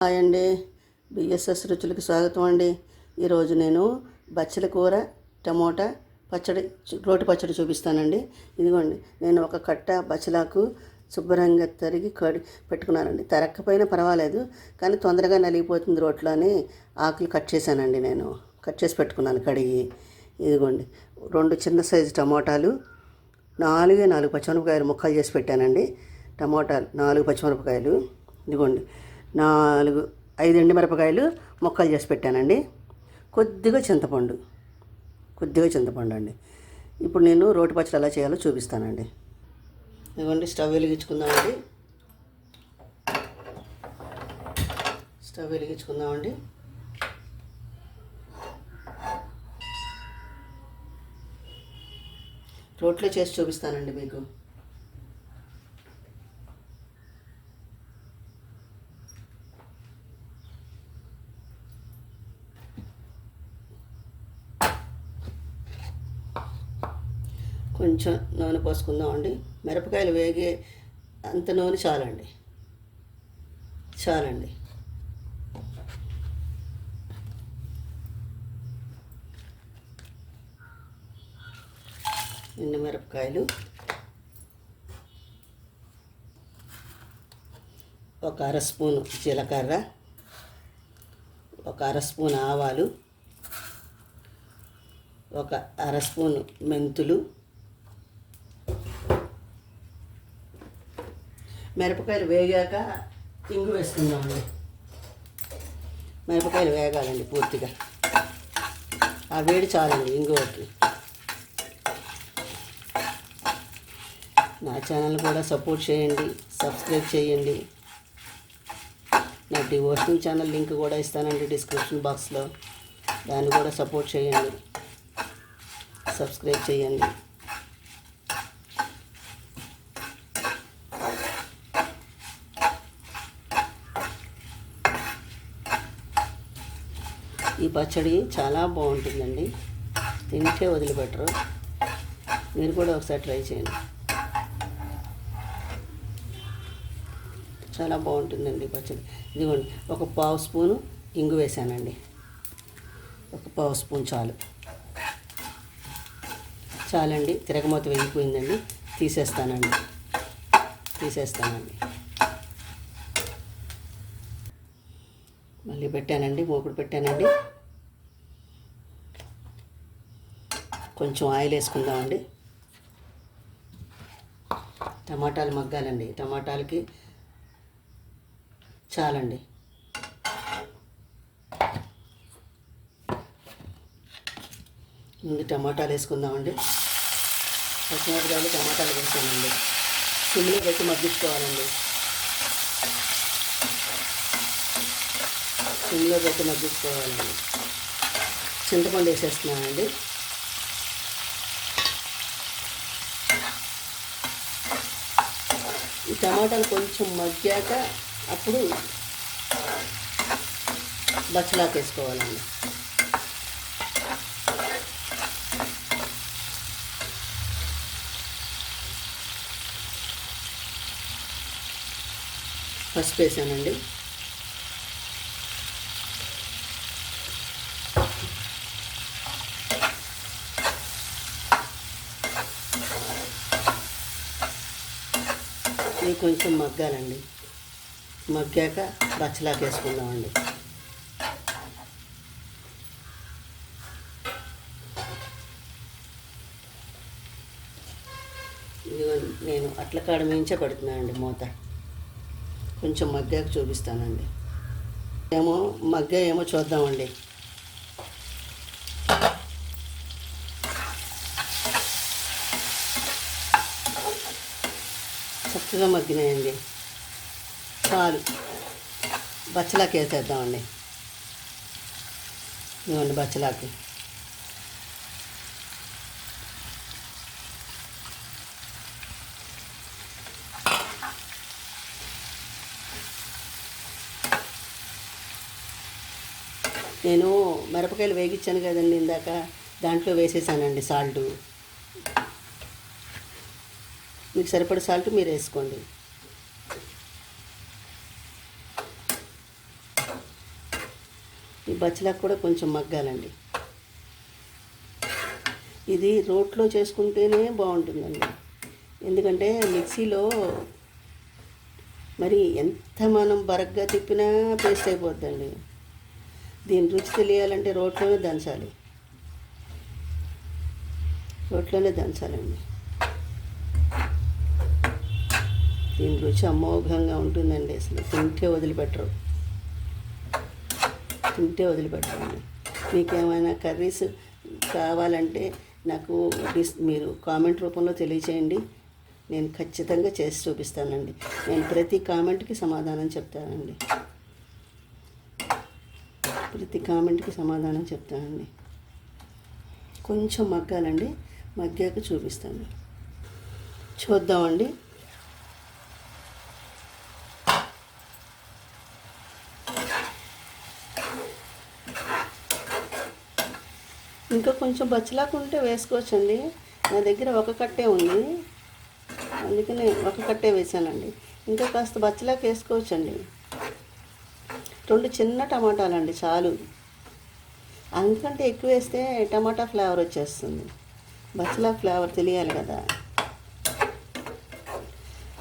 Hi అండి. BSS రుచులకి స్వాగతం అండి. ఈరోజు నేను బచ్చల కూర టమోటా పచ్చడి రోటి పచ్చడి చూపిస్తానండి. ఇదిగోండి, నేను ఒక కట్ట బచ్చలాకు శుభ్రంగా తరిగి పెట్టుకున్నానండి. తరక్కపోయినా పర్వాలేదు, కానీ తొందరగా నలిగిపోతుంది రోట్లో అని ఆకులు కట్ చేశానండి. నేను కట్ చేసి పెట్టుకున్నాను కడిగి. ఇదిగోండి, 2 చిన్న సైజు టమోటాలు, 4 పచ్చిమిరపకాయలు ముక్కలు చేసి పెట్టానండి. టమోటాలు 4 పచ్చిమిరపకాయలు, ఇదిగోండి 5 ఎండుమిరపకాయలు ముక్కలు చేసి పెట్టానండి. కొద్దిగా చింతపండు అండి. ఇప్పుడు నేను రోటి పచ్చడి ఎలా చేయాలో చూపిస్తానండి. ఇదిగోండి, స్టవ్ వెలిగించుకుందామండి. రోట్లో చేసి చూపిస్తానండి మీకు. కొంచెం నూనె పోసుకుందామండి. మిరపకాయలు వేగే అంత నూనె చాలండి. ఎండు మిరపకాయలు, ఒక 1/2 స్పూను జీలకర్ర, ఒక 1/2 స్పూన్ ఆవాలు, ఒక 1/2 స్పూను మెంతులు, మిరపకాయలు వేగాక ఇంగు వేసుకుందామండి. మిరపకాయలు వేగాలండి పూర్తిగా, ఆ వేడి చాలండి ఇంగువకి. నా ఛానల్ కూడా సపోర్ట్ చేయండి, సబ్స్క్రైబ్ చేయండి. నా డివోషనల్ ఛానల్ లింక్ కూడా ఇస్తానండి డిస్క్రిప్షన్ బాక్స్లో, దాన్ని కూడా సపోర్ట్ చేయండి, సబ్స్క్రైబ్ చేయండి. ఈ పచ్చడి చాలా బాగుంటుందండి, తింటే వదిలిపెట్టరు. మీరు కూడా ఒకసారి ట్రై చేయండి, చాలా బాగుంటుందండి పచ్చడి. ఇదిగోండి, ఒక 1/2 స్పూను ఇంగు వేసానండి. ఒక 1/2 స్పూన్ చాలండి. తిరగమూత వేగిపోయిందండి, తీసేస్తానండి. మళ్ళీ పెట్టానండి, మూకుడు పెట్టానండి. కొంచెం ఆయిల్ వేసుకుందామండి. టమాటాలు మగ్గాలండి, టమాటాలకి చాలండి. ముందు టమాటాలు వేసుకుందామండి. పచ్చిమిరపకాయలు టమాటాలు వేసానండి. సిమ్లో పెట్టి మగ్గించుకోవాలండి. చింతపండు వేసేస్తున్నానండి. ఈ టమాటాలు కొంచెం మగ్గాక అప్పుడు బచ్చలాకు వేసుకోవాలండి. పసుపు వేసానండి. ఇవి కొంచెం మగ్గాలండి. మగ్గాక బచ్చలాకు వేసుకుందామండి. నేను అట్ల కాడ మించే పెడుతున్నానండి మూత. కొంచెం మగ్గాక చూపిస్తానండి. ఏమో చూద్దామండి. చక్కగా మగ్గినాయండి, చాలు. బచ్చలాకు వేసేద్దామండి. ఇవ్వండి బచ్చలాకు. నేను మిరపకాయలు వేగించాను కదండి ఇందాక, దాంట్లో వేసేసానండి సాల్టు. మీకు సరిపడే సాల్ట్ మీరు వేసుకోండి. ఈ బచ్చలకు కూడా కొంచెం మగ్గాలండి. ఇది రోట్లో చేసుకుంటేనే బాగుంటుందండి, ఎందుకంటే మిక్సీలో మరి ఎంత మనం బరగ్గా తిప్పినా పేస్ట్ అయిపోద్దండి. దీని రుచి తెలియాలంటే రోట్లోనే దంచాలండి. దీని రుచి అమోఘంగా ఉంటుందండి. అసలు తింటే వదిలిపెట్టరండి. మీకేమైనా కర్రీస్ కావాలంటే నాకు మీరు కామెంట్ రూపంలో తెలియచేయండి. నేను ఖచ్చితంగా చేసి చూపిస్తానండి. నేను ప్రతి కామెంట్కి సమాధానం చెప్తానండి. కొంచెం మగ్గాలండి, మగ్గాక చూపిస్తాను. చూద్దామండి. ఇంకా కొంచెం బచ్చలాకు ఉంటే వేసుకోవచ్చండి. నా దగ్గర ఒక కట్టే ఉంది, అందుకని ఒక కట్టే వేసానండి. ఇంకా కాస్త బచ్చలాకు వేసుకోవచ్చండి. 2 చిన్న టమాటాలండి చాలు. అంతకంటే ఎక్కువ వేస్తే టమాటా ఫ్లేవర్ వచ్చేస్తుంది. బచ్చలాకు ఫ్లేవర్ తెలియాలి కదా.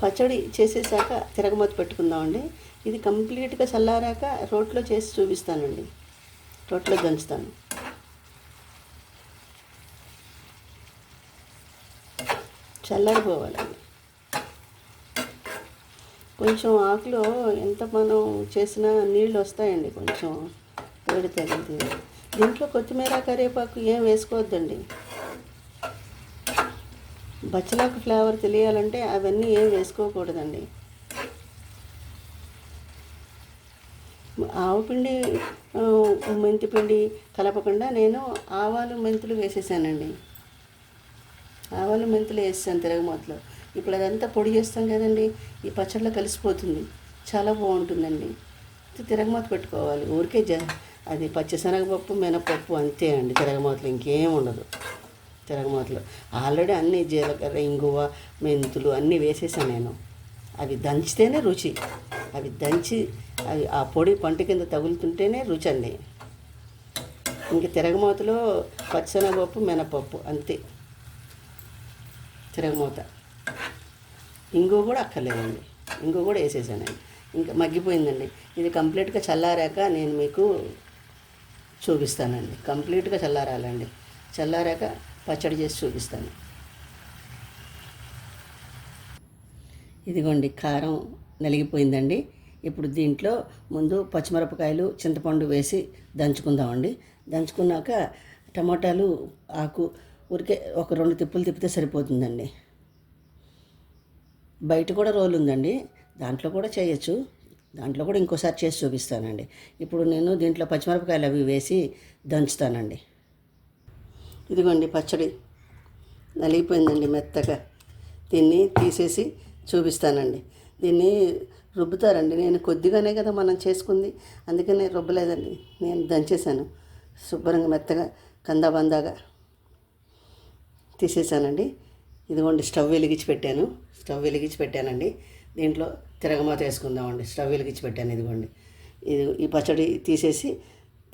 పచ్చడి చేసేసాక తిరగమూత పెట్టుకుందామండి. ఇది కంప్లీట్గా చల్లారాక రోట్లో చేసి చూపిస్తానండి. రోట్లో దంచుతాను. చల్లారిపోవాలండి. కొంచెం ఆకులో ఎంత మనం చేసినా నీళ్ళు వస్తాయండి, కొంచెం వేడి తగిలితే. దీంట్లో కొత్తిమీర కరివేపాకు ఏం వేసుకోవద్దండి. బచ్చలాకు ఫ్లేవర్ తెలియాలంటే అవన్నీ ఏం వేసుకోకూడదండి. ఆవు పిండి మెంతి పిండి కలపకుండా నేను ఆవాలు మెంతులు వేసేసానండి. ఆవాలు మెంతులు వేసాను తిరగమూతలో. ఇప్పుడు అదంతా పొడి చేస్తాం కదండి, ఈ పచ్చడిలో కలిసిపోతుంది, చాలా బాగుంటుందండి. తిరగమూత పెట్టుకోవాలి. ఊరికే అది పచ్చిశనగపప్పు మినపప్పు అంతే అండి. తిరగమూతలో ఇంకేం ఉండదు. తిరగమూతలో ఆల్రెడీ అన్నీ జీలకర్ర ఇంగువ మెంతులు అన్నీ వేసేసాను నేను. అవి దంచితేనే రుచి. అవి దంచి ఆ పొడి పంట కింద తగులుతుంటేనే రుచి అండి. ఇంక తిరగమూతలో పచ్చిశనగపప్పు మినపప్పు అంతే. తిరగమూత ఇంగువ కూడా అక్కర్లేదండి. ఇంగువ కూడా వేసేసానండి. ఇంకా మగ్గిపోయిందండి. ఇది కంప్లీట్గా చల్లారాక నేను మీకు చూపిస్తానండి. కంప్లీట్గా చల్లారాలండి. చల్లారాక పచ్చడి చేసి చూపిస్తాను. ఇదిగోండి కారం నలిగిపోయిందండి. ఇప్పుడు దీంట్లో ముందు పచ్చిమిరపకాయలు చింతపండు వేసి దంచుకుందామండి. దంచుకున్నాక టమాటాలు ఆకు ఊరికే ఒక 2 తిప్పులు తిప్పితే సరిపోతుందండి. బయట కూడా రోలు ఉందండి, దాంట్లో కూడా చేయొచ్చు. దాంట్లో కూడా ఇంకోసారి చేసి చూపిస్తానండి. ఇప్పుడు నేను దీంట్లో పచ్చిమిరపకాయలు అవి వేసి దంచుతానండి. ఇదిగోండి పచ్చడి నలిగిపోయిందండి మెత్తగా. దీన్ని తీసేసి చూపిస్తానండి. దీన్ని రుబ్బుతారండి. నేను కొద్దిగానే కదా మనం చేసుకుంది, అందుకనే రుబ్బలేదండి. నేను దంచేసాను శుభ్రంగా మెత్తగా కందాబందాగా తీసేసానండి. ఇదిగోండి స్టవ్ వెలిగించి పెట్టానండి. దీంట్లో తిరగమాత వేసుకుందామండి. స్టవ్ వెలిగించి పెట్టాను. ఇదిగోండి ఈ పచ్చడి తీసేసి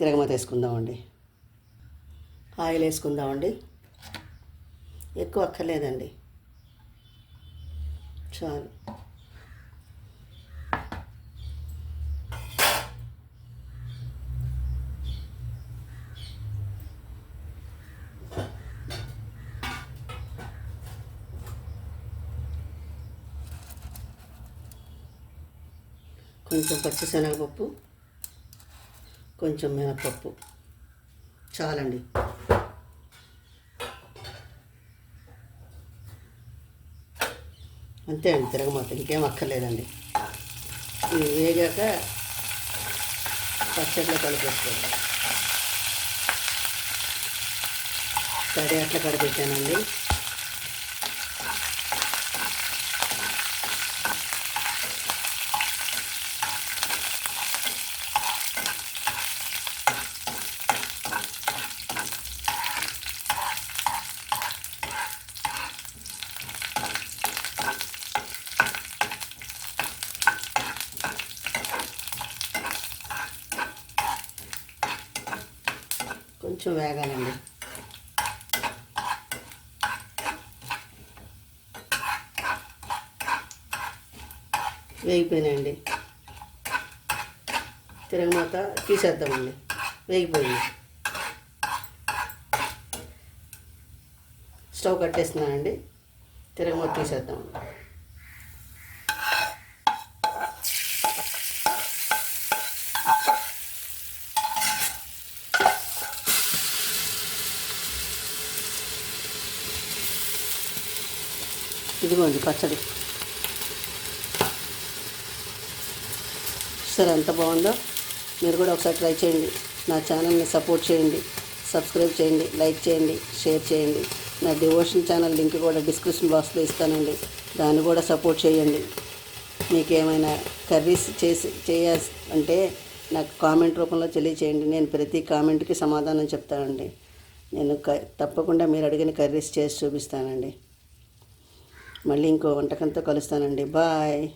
తిరగమాత వేసుకుందామండి. ఆయిల్ వేసుకుందామండి. ఎక్కువ అక్కర్లేదండి, చాలు. కొంచెం పచ్చిశనగపప్పు, కొంచెం మినపప్పు చాలండి. అంతే అండి. తిరగమాత ఇంకేం అక్కర్లేదండి. ఇది వేగాక పచ్చడిలో కలిపేసుకోండి. సరే అట్లా కడిపెట్టానండి. కొంచెం వేగాలండి. వేగిపోయినాయండి. తిరగమాత తీసేద్దామండి. వేగిపోయింది. స్టవ్ కట్టేస్తున్నానండి. తిరగమాత తీసేద్దామండి. ఇదిగోండి పచ్చడి. సరే ఎంత బాగుందో. మీరు కూడా ఒకసారి ట్రై చేయండి. నా ఛానల్ని సపోర్ట్ చేయండి, సబ్స్క్రైబ్ చేయండి, లైక్ చేయండి, షేర్ చేయండి. నా డివోషన్ ఛానల్ లింక్ కూడా డిస్క్రిప్షన్ బాక్స్లో ఇస్తానండి. దాన్ని కూడా సపోర్ట్ చేయండి. మీకు ఏమైనా కర్రీస్ అంటే నాకు కామెంట్ రూపంలో తెలియచేయండి. నేను ప్రతి కామెంట్కి సమాధానం చెప్తానండి. నేను తప్పకుండా మీరు అడిగిన కర్రీస్ చేసి చూపిస్తానండి. మళ్ళీ ఇంకో వంటకంతో కలుస్తానండి. బాయ్.